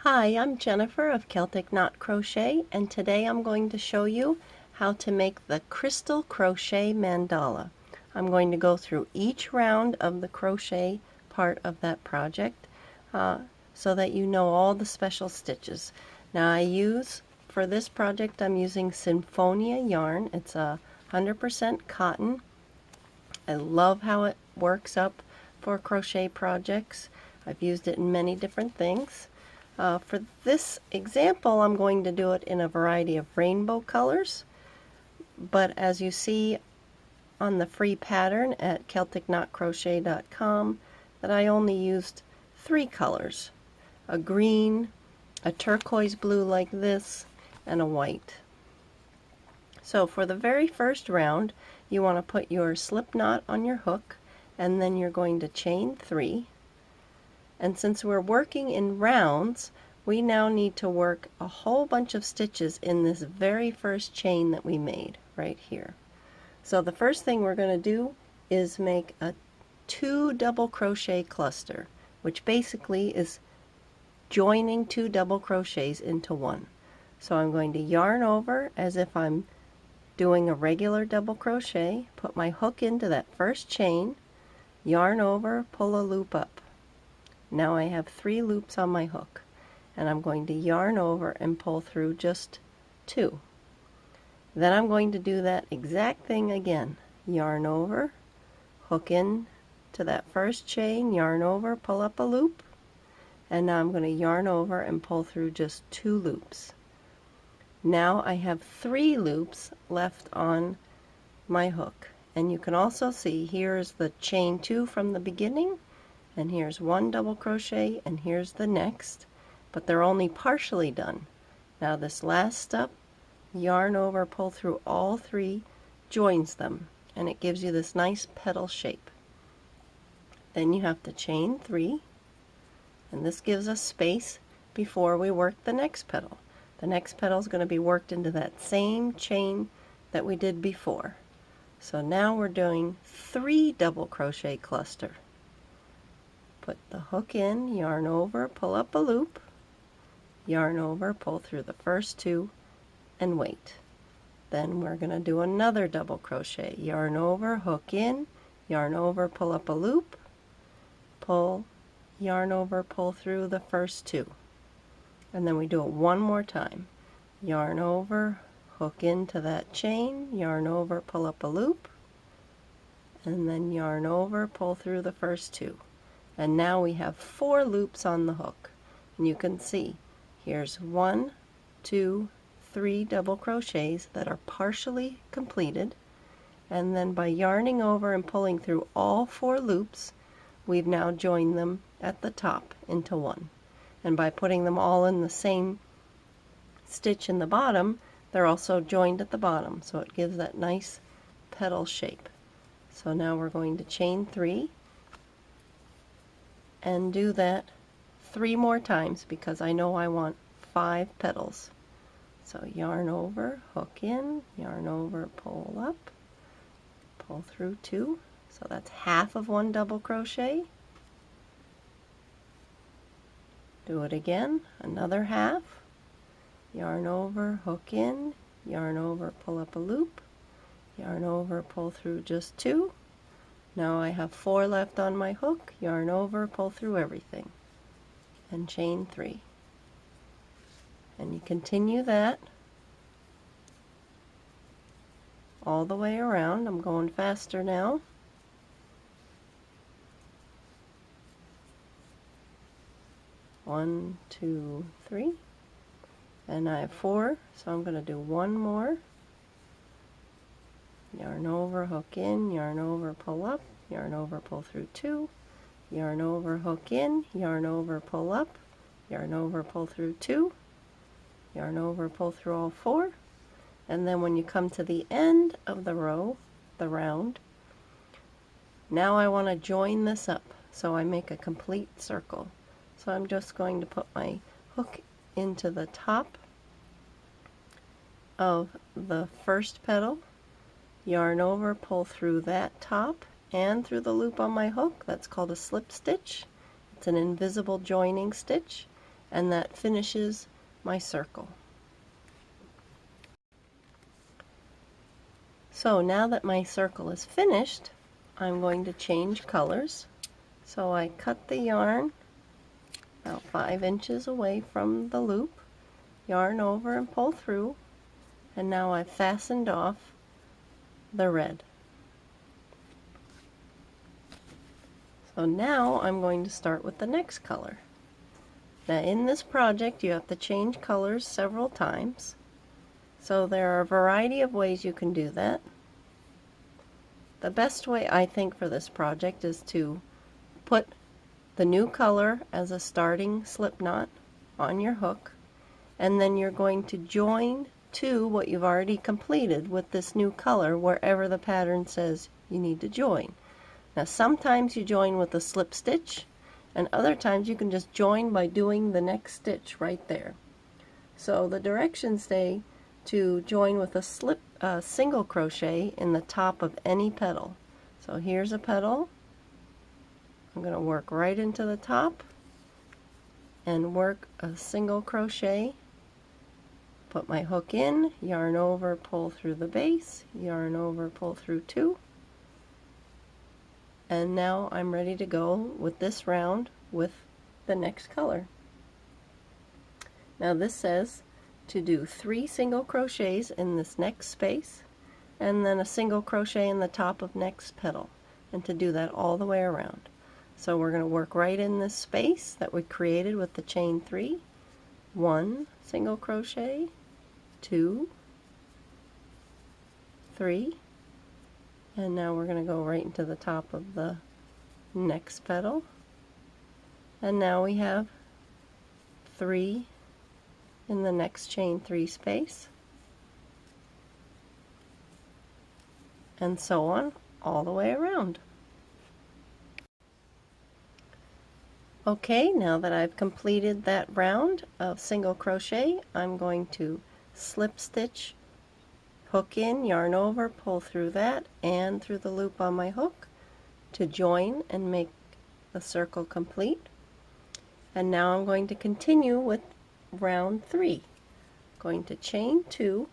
Hi, I'm Jennifer of Celtic Knot Crochet, and today I'm going to show you how to make the crystal crochet mandala. I'm going to go through each round of the crochet part of that project so that you know all the special stitches. Now for this project I'm using Sinfonia yarn. It's 100% cotton. I love how it works up for crochet projects. I've used it in many different things. For this example, I'm going to do it in a variety of rainbow colors, but as you see on the free pattern at CelticKnotCrochet.com, that I only used 3 colors: a green, a turquoise blue like this, and a white. So for the very first round, you want to put your slip knot on your hook, and then you're going to chain 3. And since we're working in rounds, we now need to work a whole bunch of stitches in this very first chain that we made right here. So the first thing we're going to do is make a 2 double crochet cluster, which basically is joining 2 double crochets into one. So I'm going to yarn over as if I'm doing a regular double crochet, put my hook into that first chain, yarn over, pull a loop up. Now I have 3 loops on my hook, and I'm going to yarn over and pull through just 2. Then I'm going to do that exact thing again. Yarn over, hook in to that first chain, yarn over, pull up a loop, and now I'm going to yarn over and pull through just 2 loops. Now I have 3 loops left on my hook, and you can also see here's the chain 2 from the beginning, and here's 1 double crochet, and here's the next, but they're only partially done. Now this last step, yarn over, pull through all 3, joins them, and it gives you this nice petal shape. Then you have to chain 3, and this gives us space before we work the next petal. The next petal is going to be worked into that same chain that we did before. So now we're doing 3 double crochet cluster. Put the hook in, yarn over, pull up a loop, yarn over, pull through the first 2, and wait. Then we're going to do another double crochet. Yarn over, hook in, yarn over, pull up a loop, pull, yarn over, pull through the first 2. And then we do it one more time. Yarn over, hook into that chain, yarn over, pull up a loop, and then yarn over, pull through the first 2. And now we have 4 loops on the hook, and you can see here's 1, 2, 3 double crochets that are partially completed, and then by yarning over and pulling through all 4 loops, we've now joined them at the top into one. And by putting them all in the same stitch in the bottom, they're also joined at the bottom, so it gives that nice petal shape. So now we're going to chain 3 and do that 3 more times because I know I want 5 petals. So yarn over, hook in, yarn over, pull up, pull through 2. So that's half of 1 double crochet. Do it again, another half. Yarn over, hook in, yarn over, pull up a loop, yarn over, pull through just 2. Now I have 4 left on my hook, yarn over, pull through everything, and chain 3. And you continue that all the way around. I'm going faster now. One, 2, 3. And I have 4, so I'm going to do 1 more. Yarn over, hook in, yarn over, pull up, yarn over, pull through 2, yarn over, hook in, yarn over, pull up, yarn over, pull through 2, yarn over, pull through all 4, and then when you come to the end of the row, the round, now I want to join this up, so I make a complete circle. So I'm just going to put my hook into the top of the first petal, yarn over, pull through that top and through the loop on my hook. That's called a slip stitch. It's an invisible joining stitch. and that finishes my circle. So now that my circle is finished, I'm going to change colors. So I cut the yarn about 5 inches away from the loop, yarn over and pull through, and now I've fastened off the red. So now I'm going to start with the next color. Now in this project you have to change colors several times. So there are a variety of ways you can do that. The best way I think for this project is to put the new color as a starting slip knot on your hook, and then you're going to join to what you've already completed with this new color wherever the pattern says you need to join. Now sometimes you join with a slip stitch, and other times you can just join by doing the next stitch right there. So the directions say to join with a single crochet in the top of any petal. So here's a petal. I'm going to work right into the top and work a single crochet. Put my hook in, yarn over, pull through the base, yarn over, pull through 2. And now I'm ready to go with this round with the next color. Now this says to do 3 single crochets in this next space, and then a single crochet in the top of next petal, and to do that all the way around. So we're going to work right in this space that we created with the chain 3. 1 single crochet, 2, 3, and now we're going to go right into the top of the next petal, and now we have 3 in the next chain 3 space, and so on all the way around. Okay, now that I've completed that round of single crochet, I'm going to slip stitch, hook in, yarn over, pull through that and through the loop on my hook to join and make the circle complete. And now I'm going to continue with round 3. Going to chain 2,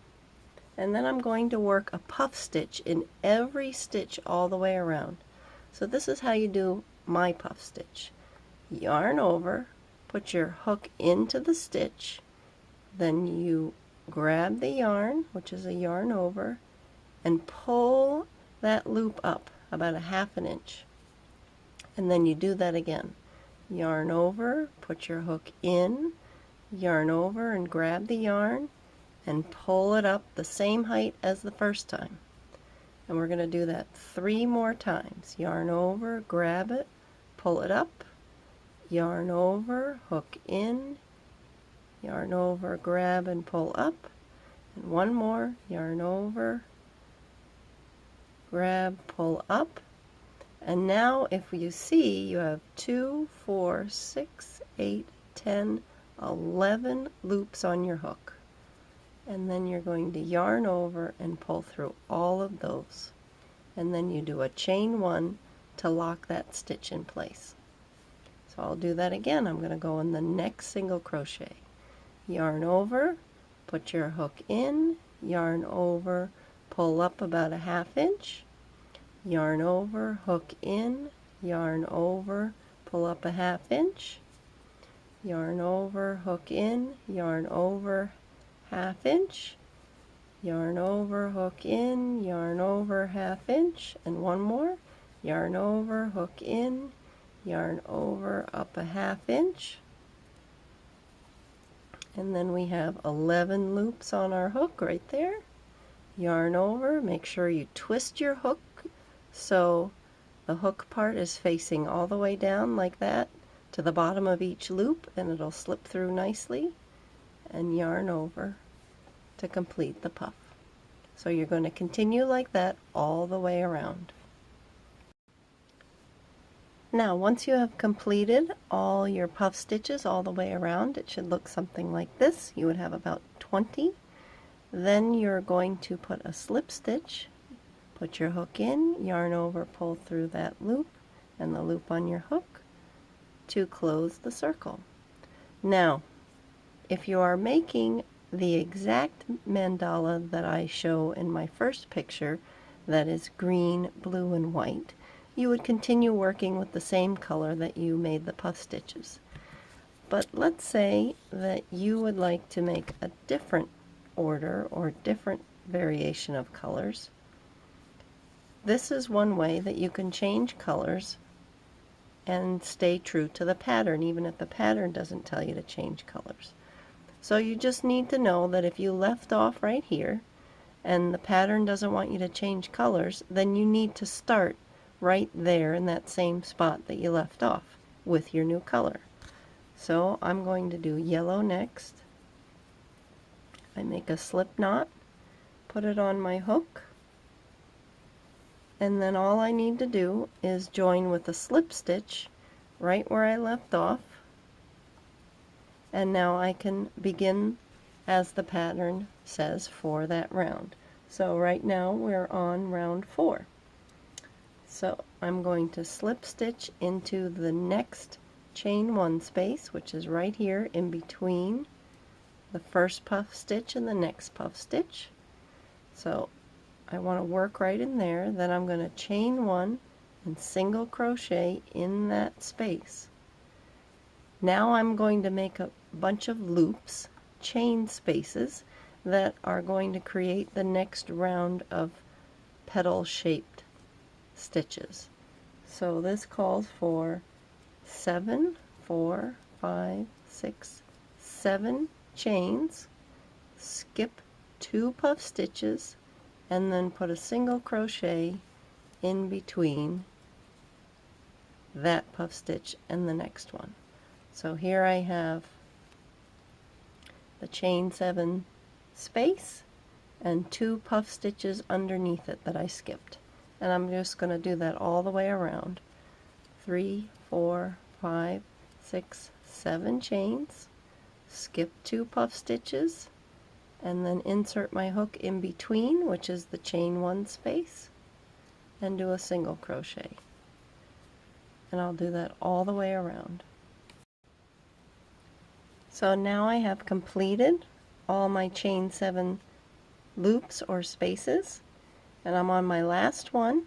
and then I'm going to work a puff stitch in every stitch all the way around. So this is how you do my puff stitch. Yarn over, put your hook into the stitch, then you grab the yarn, which is a yarn over, and pull that loop up about a 1/2 inch. And then you do that again. Yarn over, put your hook in, yarn over and grab the yarn and pull it up the same height as the first time. And we're going to do that 3 more times. Yarn over, grab it, pull it up, yarn over, hook in, yarn over, grab and pull up, and 1 more, yarn over, grab, pull up. And now if you see, you have 2, 4, 6, 8, 10, 11 loops on your hook. And then you're going to yarn over and pull through all of those. And then you do a chain 1 to lock that stitch in place. So I'll do that again. I'm going to go in the next single crochet. Yarn over, put your hook in, yarn over, pull up about a 1/2 inch, yarn over, hook in, yarn over, pull up a 1/2 inch, yarn over, hook in, yarn over, 1/2 inch, yarn over, hook in, yarn over, 1/2 inch, and 1 more, yarn over, hook in, yarn over, up a 1/2 inch, and then we have 11 loops on our hook right there. Yarn over, make sure you twist your hook so the hook part is facing all the way down like that to the bottom of each loop, and it'll slip through nicely, and yarn over to complete the puff. So you're going to continue like that all the way around. Now once you have completed all your puff stitches all the way around, it should look something like this. You would have about 20. Then you're going to put a slip stitch, put your hook in, yarn over, pull through that loop and the loop on your hook to close the circle. Now if you are making the exact mandala that I show in my first picture, that is green, blue, and white, you would continue working with the same color that you made the puff stitches. But let's say that you would like to make a different order or different variation of colors. This is one way that you can change colors and stay true to the pattern, even if the pattern doesn't tell you to change colors. So you just need to know that if you left off right here and the pattern doesn't want you to change colors, then you need to start right there in that same spot that you left off with your new color. So I'm going to do yellow next. I make a slip knot, put it on my hook, and then all I need to do is join with a slip stitch right where I left off, and now I can begin as the pattern says for that round. So right now we're on round 4. So I'm going to slip stitch into the next chain 1 space, which is right here in between the first puff stitch and the next puff stitch. So I want to work right in there. Then I'm going to chain 1 and single crochet in that space. Now I'm going to make a bunch of loops, chain spaces, that are going to create the next round of petal shaped stitches. So this calls for 7, 4, 5, 6, 7 chains, skip 2 puff stitches, and then put a single crochet in between that puff stitch and the next one. So here I have the chain 7 space and 2 puff stitches underneath it that I skipped. And I'm just going to do that all the way around. 3, 4, 5, 6, 7 chains, skip 2 puff stitches, and then insert my hook in between, which is the chain 1 space, and do a single crochet. And I'll do that all the way around. So now I have completed all my chain 7 loops or spaces, and I'm on my last one,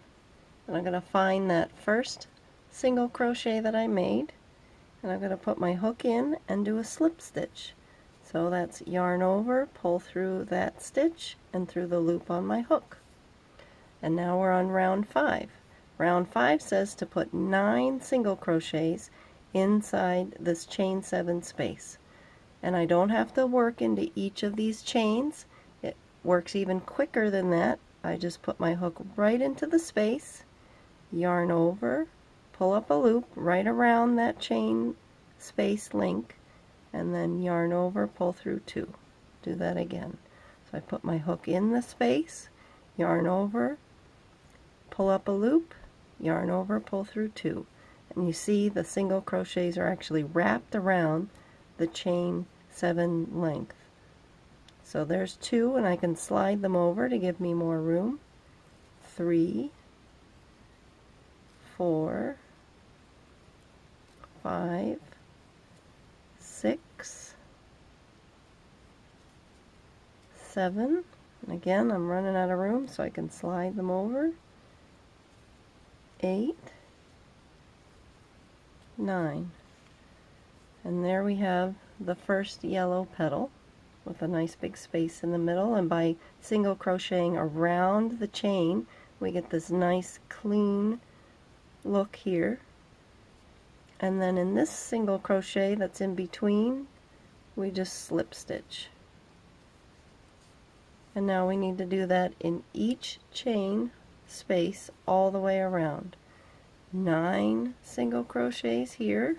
and I'm going to find that first single crochet that I made, and I'm going to put my hook in and do a slip stitch. So that's yarn over, pull through that stitch and through the loop on my hook. And now we're on round 5. Round 5 says to put 9 single crochets inside this chain 7 space. And I don't have to work into each of these chains. It works even quicker than that. I just put my hook right into the space, yarn over, pull up a loop right around that chain space link, and then yarn over, pull through 2. Do that again. So I put my hook in the space, yarn over, pull up a loop, yarn over, pull through 2. And you see the single crochets are actually wrapped around the chain 7 length. So there's 2, and I can slide them over to give me more room. 3, 4, 5, 6, 7. And again, I'm running out of room, so I can slide them over. 8, 9. And there we have the first yellow petal with a nice big space in the middle, and by single crocheting around the chain we get this nice clean look here. And then in this single crochet that's in between, we just slip stitch. And now we need to do that in each chain space all the way around. 9 single crochets here,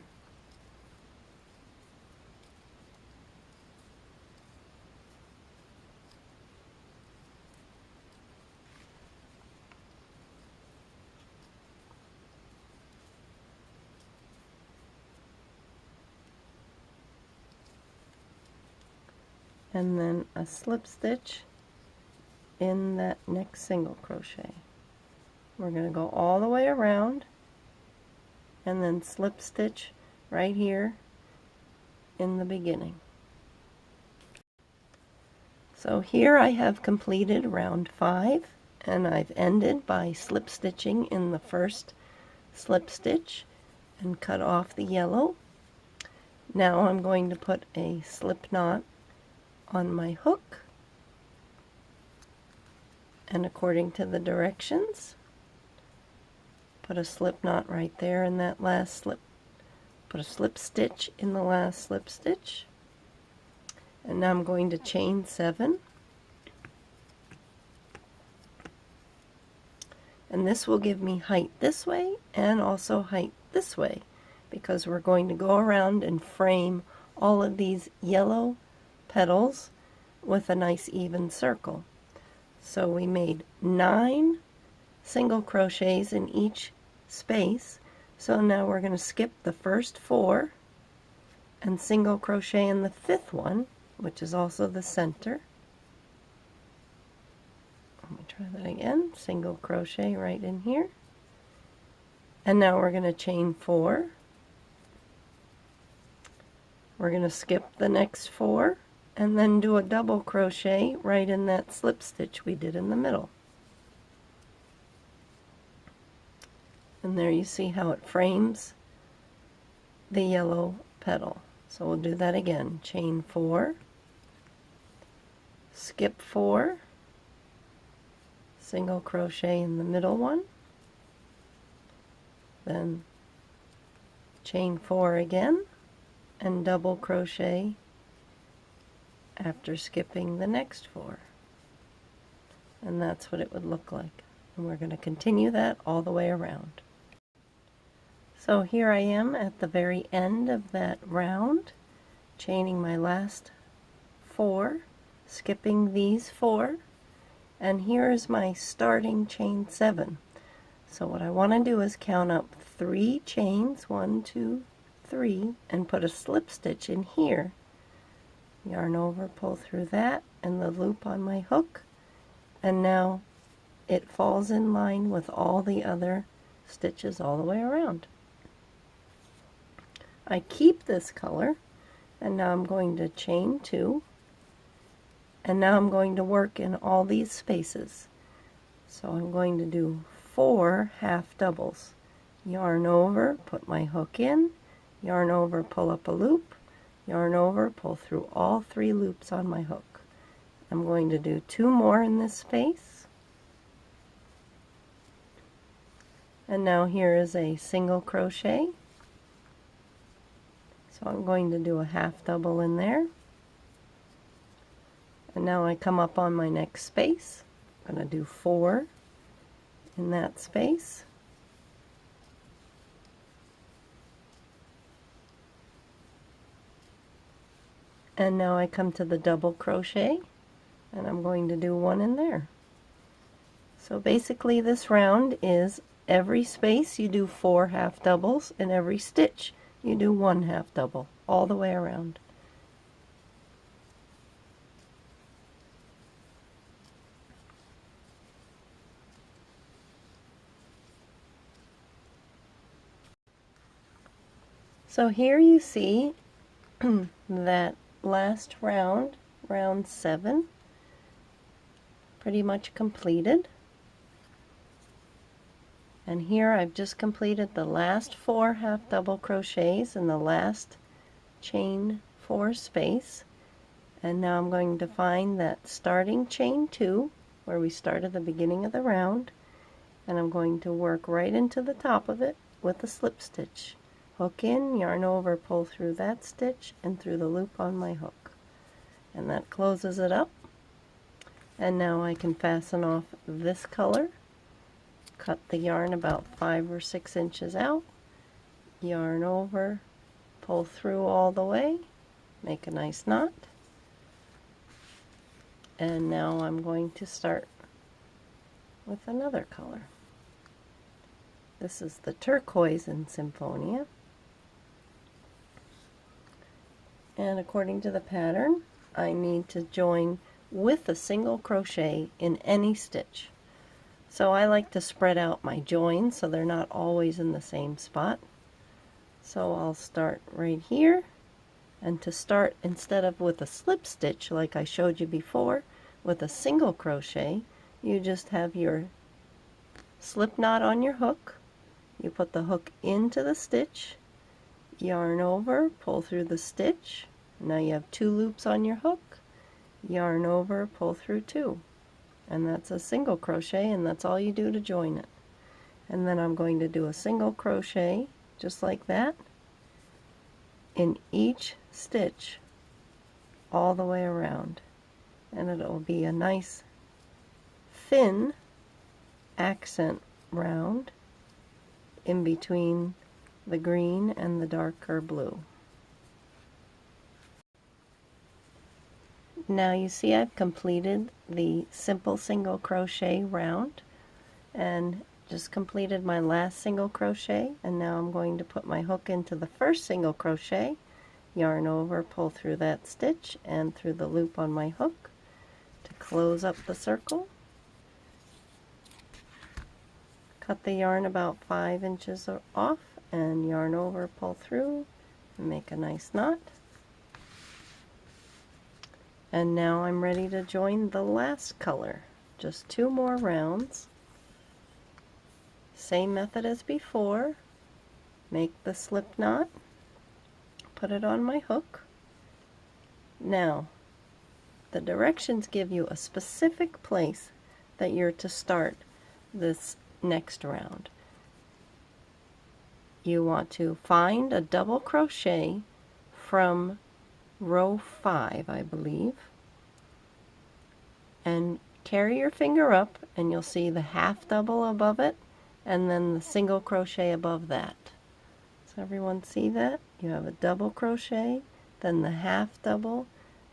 and then a slip stitch in that next single crochet. We're going to go all the way around and then slip stitch right here in the beginning. So here I have completed round 5, and I've ended by slip stitching in the first slip stitch and cut off the yellow. Now I'm going to put a slip knot on my hook, and according to the directions, put a slip knot right there in that last slip. Put a slip stitch in the last slip stitch, and now I'm going to chain 7, and this will give me height this way and also height this way, because we're going to go around and frame all of these yellow petals with a nice even circle. So we made 9 single crochets in each space. So now we're going to skip the first 4 and single crochet in the 5th one, which is also the center. Let me try that again. Single crochet right in here. And now we're going to chain 4. We're going to skip the next 4 and then do a double crochet right in that slip stitch we did in the middle. And there you see how it frames the yellow petal. So we'll do that again. Chain 4, skip 4, single crochet in the middle one, then chain 4 again, and double crochet after skipping the next 4. And that's what it would look like. And we're going to continue that all the way around. So here I am at the very end of that round, chaining my last 4, skipping these 4, and here is my starting chain 7. So what I want to do is count up 3 chains, 1, 2, 3, and put a slip stitch in here. Yarn over, pull through that, and the loop on my hook, and now it falls in line with all the other stitches all the way around. I keep this color, and now I'm going to chain 2, and now I'm going to work in all these spaces. So I'm going to do 4 half doubles. Yarn over, put my hook in, yarn over, pull up a loop, yarn over, pull through all 3 loops on my hook. I'm going to do 2 more in this space. And now here is a single crochet. So I'm going to do a half double in there. And now I come up on my next space. I'm going to do 4 in that space. And now I come to the double crochet, and I'm going to do 1 in there. So basically this round is every space you do 4 half doubles, and every stitch you do 1 half double, all the way around. So here you see that last round, round 7, pretty much completed. And here I've just completed the last 4 half double crochets in the last chain 4 space. And now I'm going to find that starting chain 2 where we started the beginning of the round, and I'm going to work right into the top of it with a slip stitch. Hook in, yarn over, pull through that stitch and through the loop on my hook. And that closes it up. And now I can fasten off this color. Cut the yarn about 5 or 6 inches out, yarn over, pull through all the way, make a nice knot, and now I'm going to start with another color. This is the turquoise in Symphonia, and according to the pattern I need to join with a single crochet in any stitch. So I like to spread out my joins so they're not always in the same spot. So I'll start right here, and to start, instead of with a slip stitch like I showed you before, With a single crochet, you just have your slip knot on your hook. You put the hook into the stitch, yarn over, pull through the stitch. Now you have 2 loops on your hook, yarn over, pull through 2. And that's a single crochet, and that's all you do to join it. And then I'm going to do a single crochet just like that in each stitch all the way around. And it'll be a nice thin accent round in between the green and the darker blue. Now you see I've completed the simple single crochet round and just completed my last single crochet, and now I'm going to put my hook into the first single crochet, yarn over, pull through that stitch and through the loop on my hook to close up the circle. Cut the yarn about 5 inches off and yarn over, pull through, and make a nice knot. And now I'm ready to join the last color. Just 2 more rounds. Same method as before. Make the slip knot, put it on my hook. Now, the directions give you a specific place that you're to start this next round. You want to find a double crochet from row 5, I believe, and carry your finger up and you'll see the half double above it and then the single crochet above that. Does everyone see that? You have a double crochet, then the half double,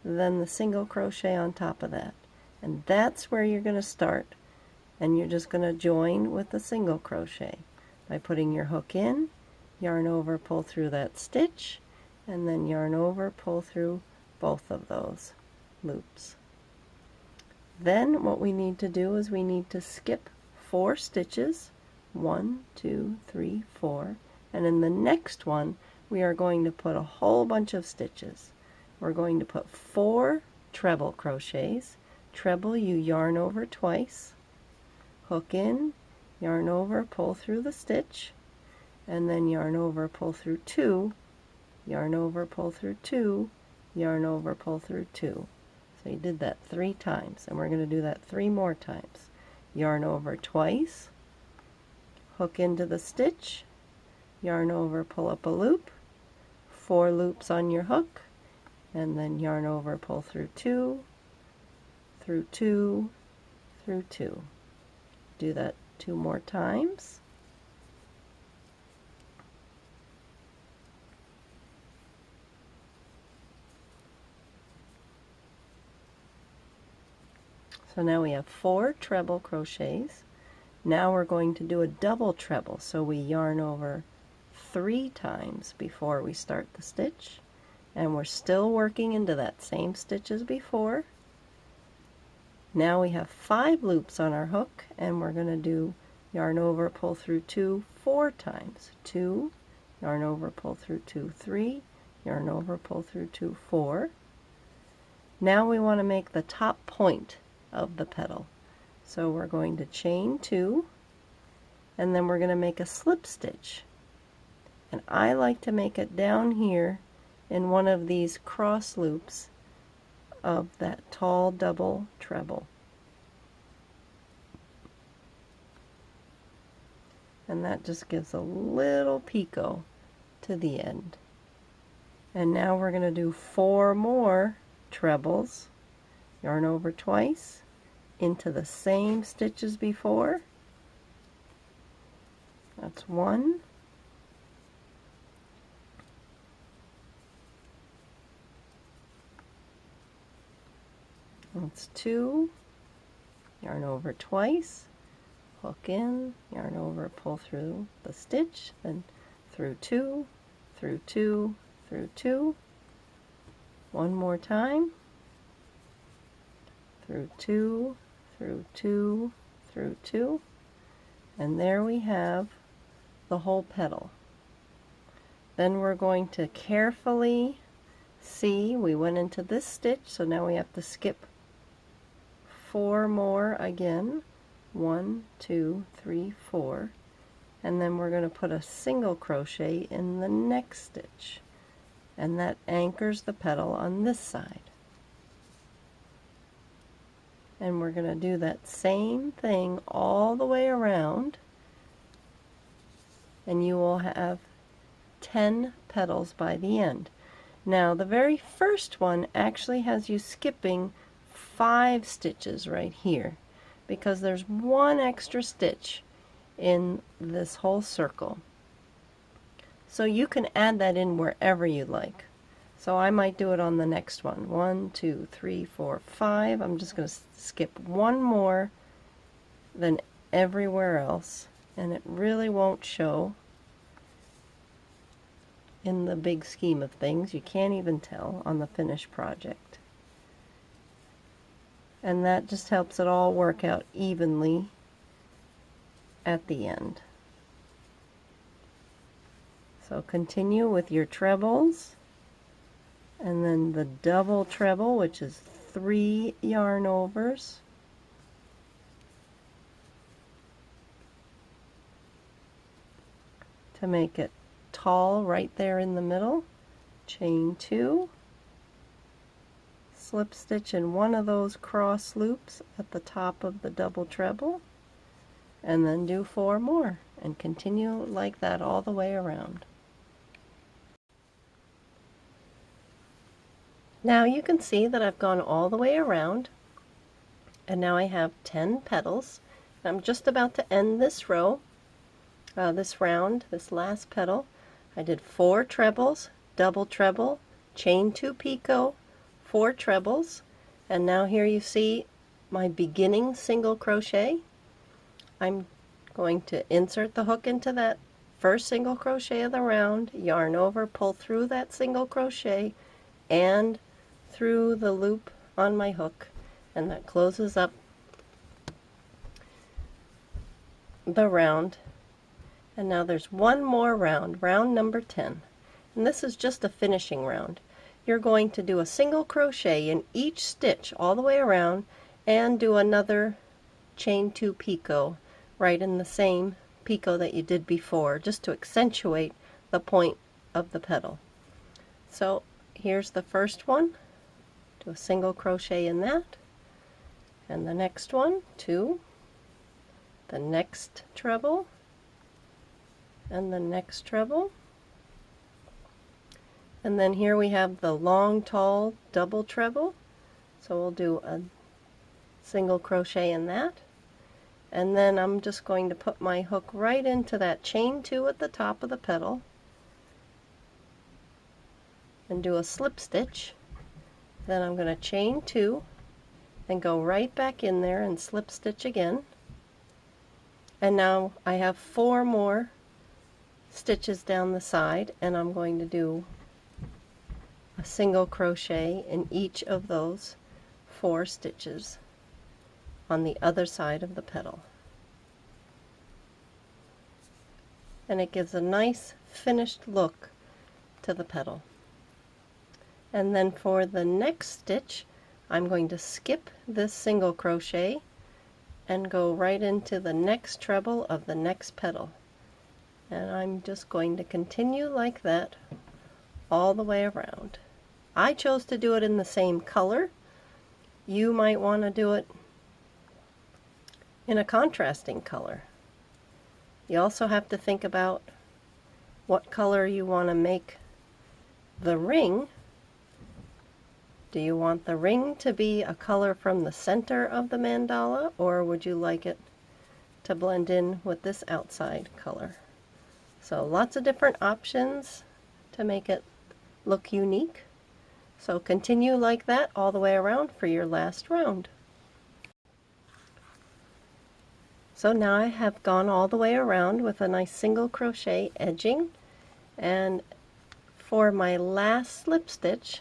then the single crochet on top of that. And that's where you're going to start. And you're just going to join with the single crochet by putting your hook in, yarn over, pull through that stitch, and then yarn over, pull through both of those loops. Then what we need to do is we need to skip 4 stitches, 1, 2, 3, 4, and in the next one we are going to put a whole bunch of stitches. We're going to put 4 treble crochets. Treble, you yarn over twice, hook in, yarn over, pull through the stitch, and then yarn over, pull through 2, yarn over, pull through 2, yarn over, pull through 2. So you did that 3 times, and we're going to do that 3 more times. Yarn over twice, hook into the stitch, yarn over, pull up a loop, 4 loops on your hook, and then yarn over, pull through 2, through 2, through 2. Do that 2 more times. So now we have 4 treble crochets. Now we're going to do a double treble, so we yarn over 3 times before we start the stitch, and we're still working into that same stitch as before. Now we have 5 loops on our hook, and we're going to do yarn over, pull through 2 4 times. 2, yarn over, pull through 2 3, yarn over, pull through 2 4. Now we want to make the top point of the petal. So we're going to chain 2, and then we're going to make a slip stitch. And I like to make it down here in one of these cross loops of that tall double treble. And that just gives a little picot to the end. And now we're going to do 4 more trebles. Yarn over twice into the same stitch as before. That's 1. That's 2. Yarn over twice, hook in, yarn over, pull through the stitch, then through 2, through 2, through 2. 1 more time. Through 2, through 2, through 2, and there we have the whole petal. Then we're going to carefully see, we went into this stitch, so now we have to skip 4 more again. 1, 2, 3, 4. And then we're going to put a single crochet in the next stitch. And that anchors the petal on this side. And we're going to do that same thing all the way around. And you will have 10 petals by the end. Now the very first one actually has you skipping 5 stitches right here because there's one extra stitch in this whole circle. So you can add that in wherever you like. So I might do it on the next one. 1, 2, 3, 4, 5. I'm just going to skip one more than everywhere else, and it really won't show in the big scheme of things. You can't even tell on the finished project. And that just helps it all work out evenly at the end. So continue with your trebles, and then the double treble, which is 3 yarn overs. To make it tall right there in the middle, chain 2, slip stitch in one of those cross loops at the top of the double treble, and then do 4 more and continue like that all the way around. Now you can see that I've gone all the way around, and now I have 10 petals. I'm just about to end this row, this round, this last petal. I did 4 trebles, double treble, chain 2 picot, 4 trebles, and now here you see my beginning single crochet. I'm going to insert the hook into that first single crochet of the round, yarn over, pull through that single crochet and through the loop on my hook, and that closes up the round. And now there's one more round, round number 10, and this is just a finishing round. You're going to do a single crochet in each stitch all the way around and do another chain 2 picot right in the same picot that you did before, just to accentuate the point of the petal. So here's the first one, do a single crochet in that, and the next one, 2, the next treble, and the next treble, and then here we have the long tall double treble, so we'll do a single crochet in that, and then I'm just going to put my hook right into that chain 2 at the top of the petal and do a slip stitch. Then I'm going to chain 2 and go right back in there and slip stitch again, and now I have 4 more stitches down the side, and I'm going to do a single crochet in each of those 4 stitches on the other side of the petal, and it gives a nice finished look to the petal. And then for the next stitch I'm going to skip this single crochet and go right into the next treble of the next petal. And I'm just going to continue like that all the way around. I chose to do it in the same color. You might want to do it in a contrasting color. You also have to think about what color you want to make the ring. Do you want the ring to be a color from the center of the mandala, or would you like it to blend in with this outside color? So lots of different options to make it look unique. So continue like that all the way around for your last round. So now I have gone all the way around with a nice single crochet edging, and for my last slip stitch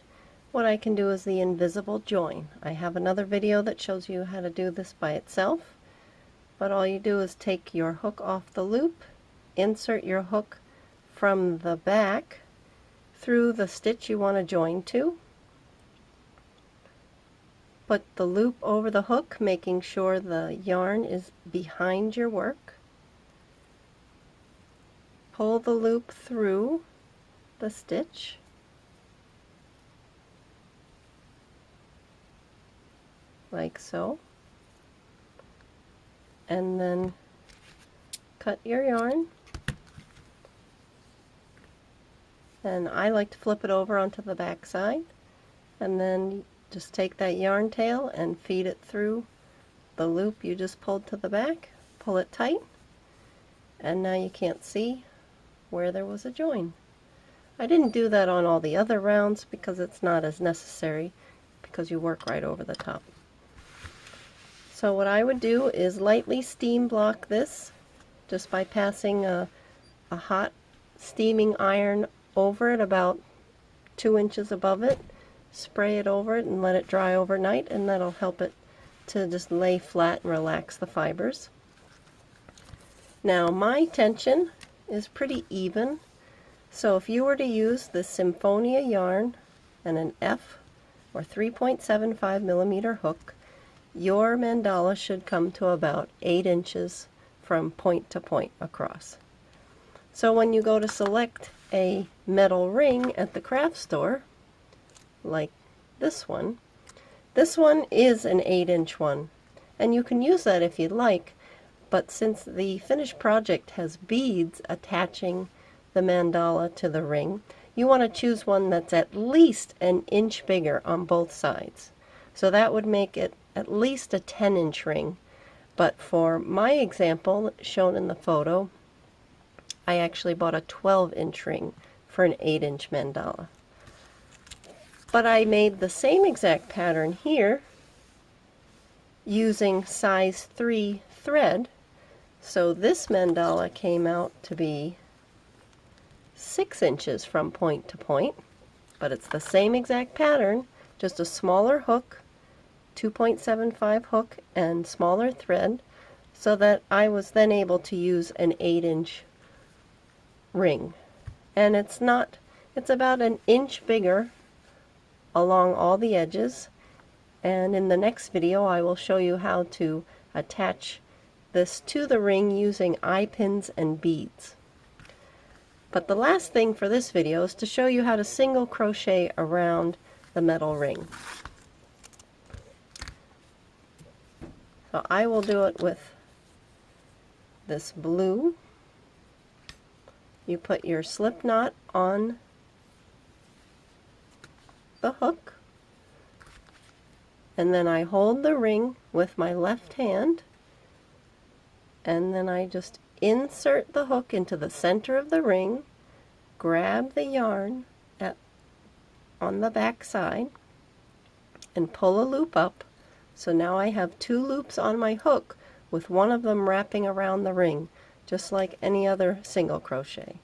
what I can do is the invisible join. I have another video that shows you how to do this by itself, but all you do is take your hook off the loop, insert your hook from the back through the stitch you want to join to, Put the loop over the hook, making sure the yarn is behind your work. Pull the loop through the stitch. Like so. And then cut your yarn. And I like to flip it over onto the back side. And then just take that yarn tail and feed it through the loop you just pulled to the back. Pull it tight. And now you can't see where there was a join. I didn't do that on all the other rounds because it's not as necessary, because you work right over the top. So what I would do is lightly steam block this just by passing a hot steaming iron over it about 2 inches above it. Spray it over it and let it dry overnight, and that'll help it to just lay flat and relax the fibers. Now my tension is pretty even, so if you were to use the Symphonia yarn and an F or 3.75 millimeter hook, your mandala should come to about 8 inches from point to point across. So when you go to select a metal ring at the craft store, like this one is an 8-inch one, and you can use that if you'd like, but since the finished project has beads attaching the mandala to the ring, you want to choose one that's at least an inch bigger on both sides. So that would make it at least a 10-inch ring, but for my example shown in the photo, I actually bought a 12-inch ring for an 8-inch mandala. But I made the same exact pattern here using size 3 thread, so this mandala came out to be 6 inches from point to point, but it's the same exact pattern, just a smaller hook, 2.75 hook and smaller thread, so that I was then able to use an 8-inch ring. And it's about an inch bigger along all the edges, and in the next video I will show you how to attach this to the ring using eye pins and beads. But the last thing for this video is to show you how to single crochet around the metal ring. So I will do it with this blue. You put your slip knot on the hook, and then I hold the ring with my left hand, and then I just insert the hook into the center of the ring, grab the yarn on the back side, and pull a loop up. So now I have 2 loops on my hook with one of them wrapping around the ring, just like any other single crochet.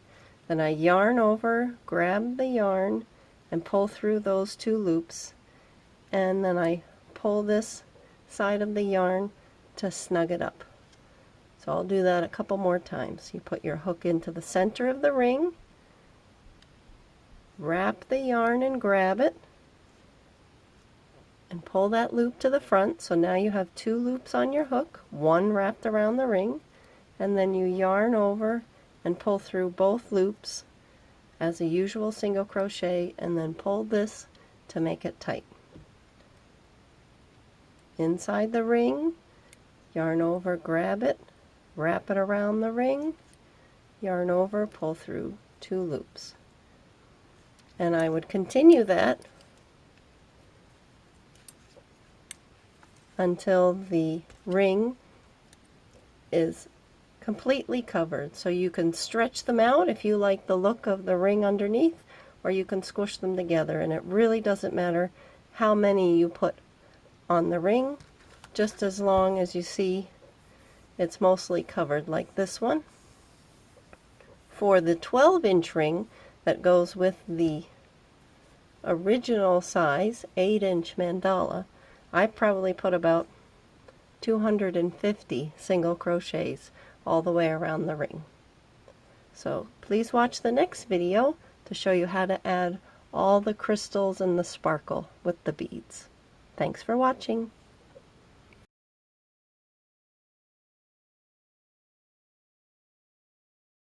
Then I yarn over, grab the yarn, and pull through those 2 loops, and then I pull this side of the yarn to snug it up. So I'll do that a couple more times. You put your hook into the center of the ring, wrap the yarn and grab it, and pull that loop to the front. So now you have 2 loops on your hook, one wrapped around the ring, and then you yarn over and pull through both loops as a usual single crochet, and then pull this to make it tight. Inside the ring, yarn over, grab it, wrap it around the ring, yarn over, pull through 2 loops. And I would continue that until the ring is completely covered. So you can stretch them out if you like the look of the ring underneath, or you can squish them together, and it really doesn't matter how many you put on the ring, just as long as you see it's mostly covered, like this one. For the 12-inch ring that goes with the original size 8-inch mandala, I probably put about 250 single crochets all the way around the ring. So please watch the next video to show you how to add all the crystals and the sparkle with the beads. Thanks for watching.